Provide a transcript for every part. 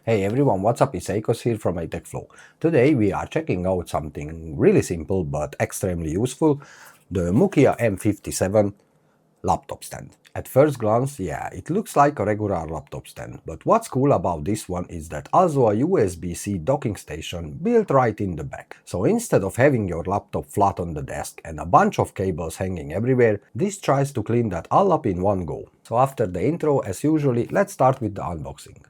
Hey everyone, what's up? It's Eikos here from iTechFlow. Today we are checking out something really simple but extremely useful, the Mukiya M57 laptop stand. At first glance, yeah, it looks like a regular laptop stand, but what's cool about this one is that also a USB-C docking station built right in the back. So instead of having your laptop flat on the desk and a bunch of cables hanging everywhere, this tries to clean that all up in one go. So after the intro, as usually, let's start with the unboxing.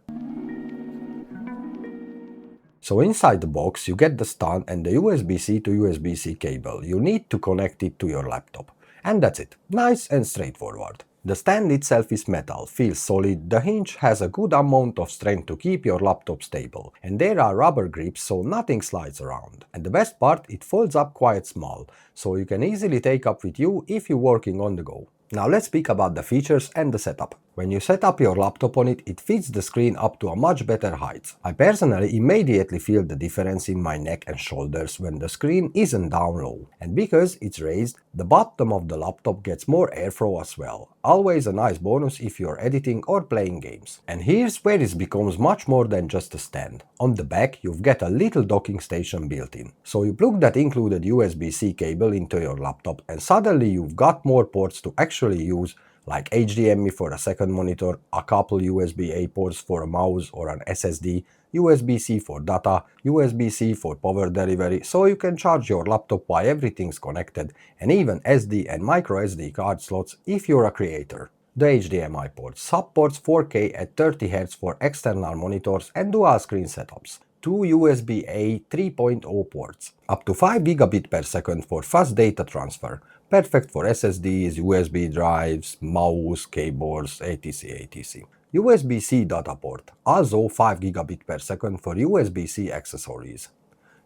So inside the box you get the stand and the USB-C to USB-C cable. You need to connect it to your laptop. And that's it. Nice and straightforward. The stand itself is metal, feels solid, the hinge has a good amount of strength to keep your laptop stable, and there are rubber grips so nothing slides around. And the best part, it folds up quite small, so you can easily take up with you if you're working on the go. Now let's speak about the features and the setup. When you set up your laptop on it, it fits the screen up to a much better height. I personally immediately feel the difference in my neck and shoulders when the screen isn't down low. And because it's raised, the bottom of the laptop gets more airflow as well. Always a nice bonus if you're editing or playing games. And here's where it becomes much more than just a stand. On the back, you've got a little docking station built in. So you plug that included USB-C cable into your laptop and suddenly you've got more ports to actually use, like HDMI for a second monitor, a couple USB-A ports for a mouse or an SSD, USB-C for data, USB-C for power delivery, so you can charge your laptop while everything's connected, and even SD and micro SD card slots if you're a creator. The HDMI port supports 4K at 30Hz for external monitors and dual screen setups. Two USB-A 3.0 ports, up to 5 gigabit per second for fast data transfer, perfect for SSDs, USB drives, mouse, keyboards, etc. USB-C data port, also 5 gigabit per second for USB-C accessories.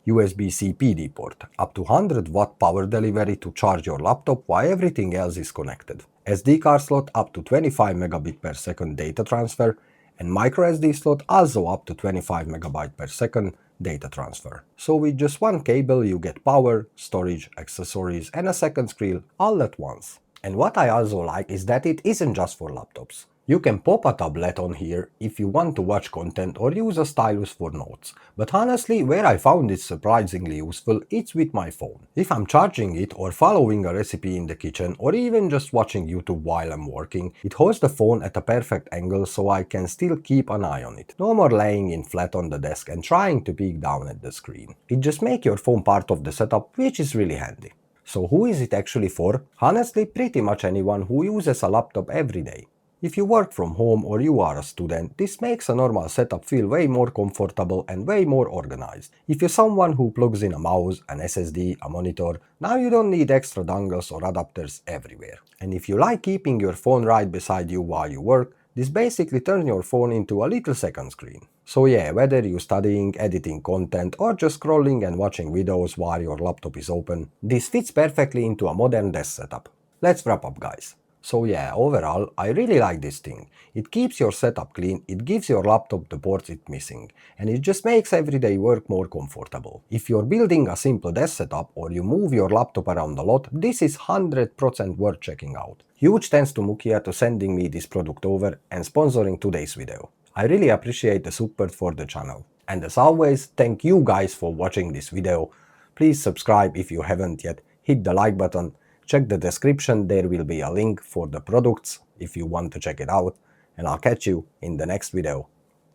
USB-C PD port, up to 100 watt power delivery to charge your laptop while everything else is connected. SD card slot up to 25 megabit per second data transfer, and microSD slot also up to 25 megabyte per second data transfer. So with just one cable you get power, storage, accessories and a second screen all at once. And what I also like is that it isn't just for laptops. You can pop a tablet on here if you want to watch content or use a stylus for notes. But honestly, where I found it surprisingly useful, it's with my phone. If I'm charging it or following a recipe in the kitchen or even just watching YouTube while I'm working, it holds the phone at a perfect angle so I can still keep an eye on it. No more laying in flat on the desk and trying to peek down at the screen. It just makes your phone part of the setup, which is really handy. So who is it actually for? Honestly, pretty much anyone who uses a laptop every day. If you work from home or you are a student, this makes a normal setup feel way more comfortable and way more organized. If you're someone who plugs in a mouse, an SSD, a monitor, now you don't need extra dongles or adapters everywhere. And if you like keeping your phone right beside you while you work, this basically turns your phone into a little second screen. So yeah, whether you're studying, editing content, or just scrolling and watching videos while your laptop is open, this fits perfectly into a modern desk setup. Let's wrap up, guys. So yeah, overall, I really like this thing. It keeps your setup clean, it gives your laptop the ports it's missing, and it just makes everyday work more comfortable. If you're building a simple desk setup or you move your laptop around a lot, this is 100% worth checking out. Huge thanks to Mukiya to sending me this product over and sponsoring today's video. I really appreciate the support for the channel. And as always, thank you guys for watching this video. Please subscribe if you haven't yet, hit the like button. Check the description, there will be a link for the products if you want to check it out, and I'll catch you in the next video.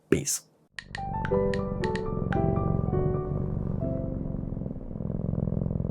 Peace.